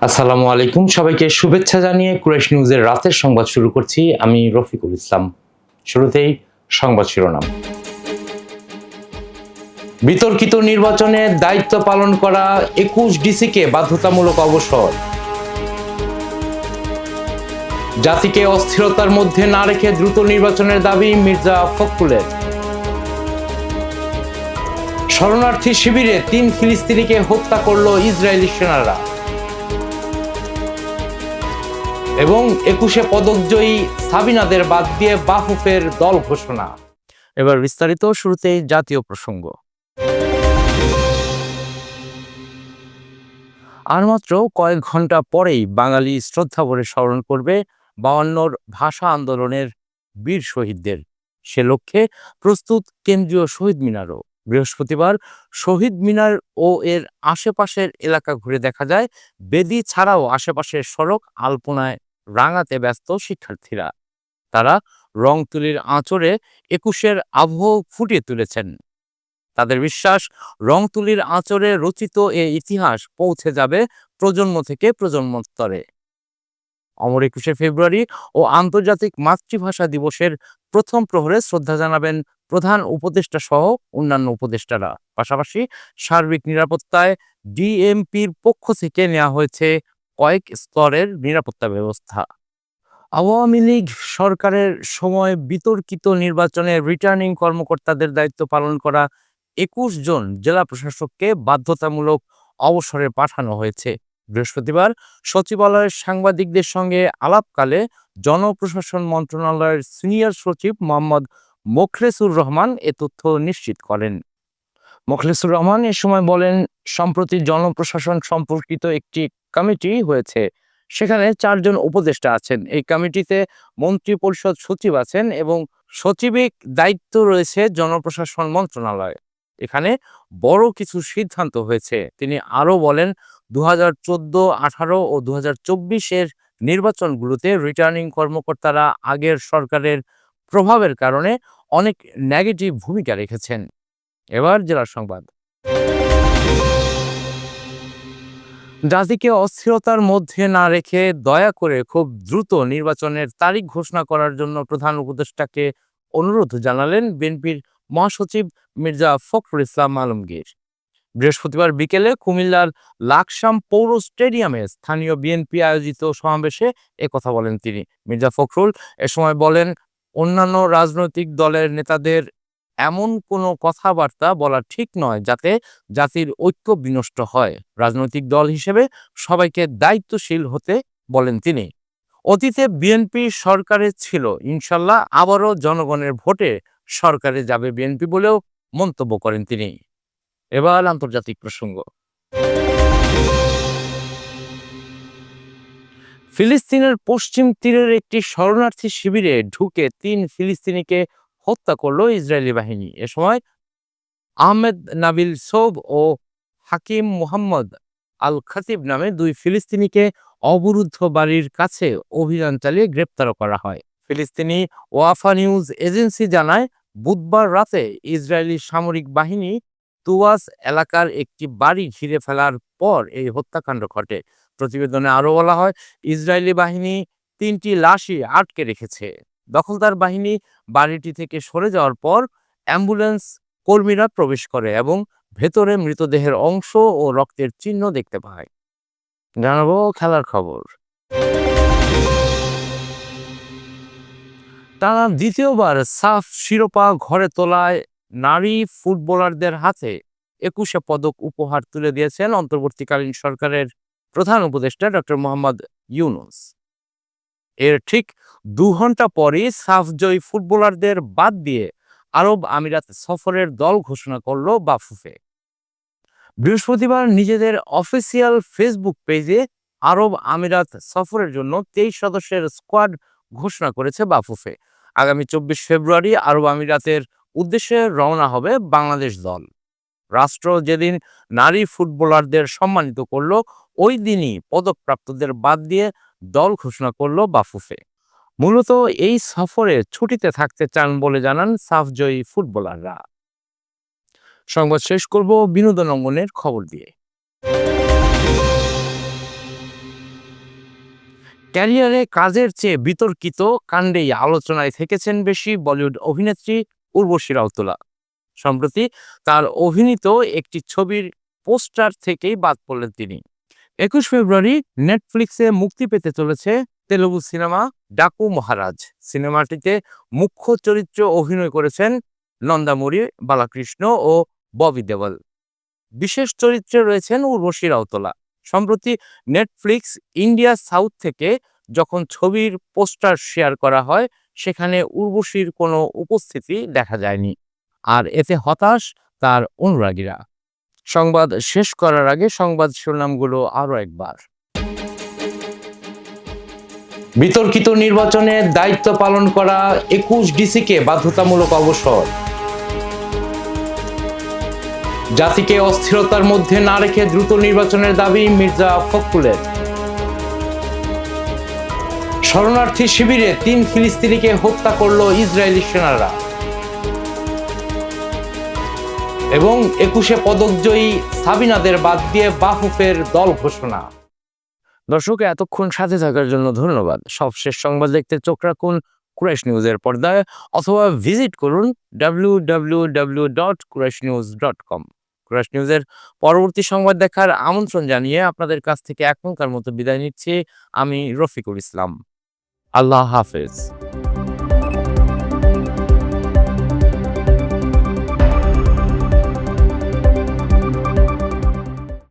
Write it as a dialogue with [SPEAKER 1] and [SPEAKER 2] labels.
[SPEAKER 1] আসসালামু আলাইকুম, সবাইকে শুভেচ্ছা জানিয়ে কুরাইশ নিউজের রাতের সংবাদ শুরু করছি। আমি রফিকুল ইসলাম। শুরুতেই সংবাদ শিরোনাম। বিতর্কিত নির্বাচনে দায়িত্ব পালন করা ২১ ডিসিকে বাধ্যতামূলক অবসর। জাতিকে অস্থিরতার মধ্যে না রেখে দ্রুত নির্বাচনের দাবি মির্জা ফখরুলের। শরণার্থী শিবিরে ৩ ফিলিস্তিনিকে হত্যা করল ইসরায়েলি সেনারা। এবং ২১-এ পদকজয়ী সাবিনাদের বাদ দিয়ে বাফুফের দল ঘোষণা। এবার বিস্তারিত, শুরুতেই জাতীয় প্রসঙ্গ। আর মাত্র কয়েক ঘন্টা পরেই বাঙালি শ্রদ্ধাভরে স্মরণ করবে ৫২ ভাষা আন্দোলনের বীর শহীদদের। সে লক্ষ্যে প্রস্তুত কেন্দ্রীয় শহীদ মিনারও। বৃহস্পতিবার শহীদ মিনার ও এর আশেপাশের এলাকা ঘুরে দেখা যায় বেদি ছাড়াও আশেপাশের সড়ক আলপনায় রাঙাতে ব্যস্ত শিক্ষার্থীরা। তারা রং তুলির আঁচড়ে ২১-এর আবহ ফুটিয়ে তুলেছেন। তাদের বিশ্বাস, রং তুলির আঁচড়ে রচিত এ ইতিহাস পৌঁছে যাবে প্রজন্ম থেকে প্রজন্ম স্তরে। অমর ২১শে ফেব্রুয়ারি ও আন্তর্জাতিক মাতৃভাষা দিবসের প্রথম প্রহরে শ্রদ্ধা জানাবেন প্রধান উপদেষ্টা সহ অন্যান্য উপদেষ্টারা। পাশাপাশি সার্বিক নিরাপত্তায় ডিএমপির পক্ষ থেকে নেওয়া হয়েছে কয়েক স্তরের নিরাপত্তা ব্যবস্থা। আওয়ামী লীগ সরকারের সময় বিতর্কিত নির্বাচনে রিটার্নিং কর্মকর্তাদের দায়িত্ব পালন করা ২১ জন জেলা প্রশাসককে বাধ্যতামূলক অবসরে পাঠানো হয়েছে। বৃহস্পতিবার সচিবালয়ের সাংবাদিকদের সঙ্গে আলাপকালে জনপ্রশাসন মন্ত্রণালয়ের সিনিয়র সচিব মোহাম্মদ মোখলেসুর রহমান এ তথ্য নিশ্চিত করেন। মোখলেসুর রহমান এ সময় বলেন, সম্প্রতি জনপ্রশাসন সম্পর্কিত একটি কমিটি হয়েছে। সেখানে ৪ জন উপদেষ্টা আছেন। এই কমিটিতে মন্ত্রিপরিষদ সচিব আছেন এবং সচিবিক দায়িত্ব রয়েছে জনপ্রশাসন মন্ত্রণালয়। এখানে বড় কিছু সিদ্ধান্ত হয়েছে। তিনি আরও বলেন, ২০১৪, ১৮ ও ২০২৪-এর নির্বাচনগুলোতে রিটার্নিং কর্মকর্তারা আগের সরকারের প্রভাবের কারণে অনেক নেগেটিভ ভূমিকা রেখেছেন। এবার জেলার সংবাদ। জাতিকে অস্থিরতার মধ্যে না রেখে দয়া করে খুব দ্রুত নির্বাচনের তারিখ ঘোষণা করার জন্য প্রধান উপদেষ্টাকে অনুরোধ জানালেন বিএনপির মহাসচিব মির্জা ফখরুল ইসলাম আলমগীর। বৃহস্পতিবার বিকেলে কুমিল্লার লাকসাম পৌর স্টেডিয়ামে স্থানীয় বিএনপি আয়োজিত সমাবেশে একথা বলেন তিনি। মির্জা ফখরুল এ সময় বলেন, অন্যান্য রাজনৈতিক দলের নেতাদের এমন কোনো কথাবার্তা বলা ঠিক নয় যাতে জাতির ঐক্য বিনষ্ট হয়। রাজনৈতিক দল হিসেবে সবাইকে দায়িত্বশীল হতে বলেন তিনি। অতীতে বিএনপি সরকারে ছিল, ইনশাল্লাহ আবারও জনগণের ভোটে সরকারে যাবে বিএনপি বলেও মন্তব্য করেন তিনি। এবার আন্তর্জাতিক প্রসঙ্গ। ফিলিস্তিনের পশ্চিম তীরের একটি শরণার্থী শিবিরে ঢুকে ৩ ফিলিস্তিনিকে হত্যা করল ইসরায়েলি বাহিনী। এ সময় আহমেদ নাবিল সৌব ও হাকিম মুহাম্মদ আল খাতিব নামে ২ ফিলিস্তিনিকে অবরুদ্ধ বাড়ির কাছে অভিযান চালিয়ে গ্রেপ্তার করা হয়। ফিলিস্তিনি ওয়াফা নিউজ এজেন্সি জানায়, বুধবার রাতে ইসরায়েলি সামরিক বাহিনী তুওয়াস এলাকার একটি বাড়ি ঘিরে ফেলার পর এই হত্যাকাণ্ড ঘটে। প্রতিবেদনে আরও বলা হয়, ইসরায়েলি বাহিনী ৩টি লাশই আটকে রেখেছে। দখলদার বাহিনী বাড়িটি থেকে সরে যাওয়ার পর অ্যাম্বুলেন্স কর্মীরা প্রবেশ করে এবং ভেতরে মৃতদেহের অংশ ও রক্তের চিহ্ন দেখতে পায়। জানাবো খেলার খবর। টানা দ্বিতীয়বার সাফ শিরোপা ঘরে তোলায় নারী ফুটবলারদের হাতে ২১-এ পদক উপহার তুলে দিয়েছেন অন্তর্বর্তীকালীন সরকারের প্রধান উপদেষ্টা ডক্টর মোহাম্মদ ইউনূস। এর ঠিক ২ ঘন্টা পরই সাফ জয়ী ফুটবলারদের বাদ দিয়ে আরব আমিরাত সফরের দল ঘোষণা করল বাফুফে। বৃহস্পতিবার নিজেদের অফিসিয়াল ফেসবুক পেজে আরব আমিরাত সফরের জন্য ২৩ সদস্যের স্কোয়াড ঘোষণা করেছে বাফুফে। আগামী ২৪ ফেব্রুয়ারি আরব আমিরাতের উদ্দেশ্যে রওনা হবে বাংলাদেশ দল। রাষ্ট্র যেদিন নারী ফুটবলারদের সম্মানিত করল, ওই দিনই পদকপ্রাপ্তদের বাদ দিয়ে দল ঘোষণা করল বাফুফে। মূলত এই সফরে ছুটিতে থাকতে চান বলে জানান সাফজয়ী ফুটবলাররা। সংবাদ শেষ করব বিনোদন অঙ্গনের খবর দিয়ে। ক্যারিয়ারে কাজের চেয়ে বিতর্কিত কাণ্ডেই আলোচনায় থেকেছেন বেশি বলিউড অভিনেত্রী উর্বশী রাউতোলা। সম্প্রতি তার অভিনীত একটি ছবির পোস্টার থেকেই বাদ পড়লেন তিনি। 21 ফেব্রুয়ারি নেটফ্লিক্সে মুক্তি পেতে চলেছে তেলুগু সিনেমা ডাকু মহারাজ। সিনেমাটিতে মুখ্য চরিত্রে অভিনয় করেছেন নন্দামুরি বালাকৃষ্ণ ও ববি দেওল। বিশেষ চরিত্রে রয়েছেন উর্বশী রাউতোলা। সম্প্রতি নেটফ্লিক্স ইন্ডিয়া সাউথ থেকে যখন ছবির পোস্টার শেয়ার করা হয়, সেখানে উর্বশীর কোনো উপস্থিতি দেখা যায়নি, আর এতে হতাশ তার অনুরাগীরা। সংবাদ শেষ করার আগে সংবাদ শিরোনামগুলো আরও একবার। বিতর্কিত নির্বাচনে দায়িত্ব পালন করা 21 ডিসিকে বাধ্যতামূলক অবসর। জাতিকে অস্থিরতার মধ্যে না রেখে দ্রুত নির্বাচনের দাবি মির্জা ফখরুলের। শরণার্থী শিবিরে 3 ফিলিস্তিনিকে হত্যা করল ইসরায়েলি সেনারা। এবং 21-এ পদকজয়ী সাবিনাদের বাদ দিয়ে বাফুফের দল ঘোষণা। দর্শক, এতক্ষণ সাথে থাকার জন্য ধন্যবাদ। সবশেষ সংবাদ দেখতে চোখ রাখুন কুরাইশ নিউজের পর্দায় অথবা ভিজিট করুন www.qurayshnews.com। কুরাইশ নিউজের পরবর্তী সংবাদ দেখার আমন্ত্রণ জানিয়ে আপনাদের কাছ থেকে এখনকার মতো বিদায় নিচ্ছি আমি রফিকুল ইসলাম। আল্লাহ হাফেজ।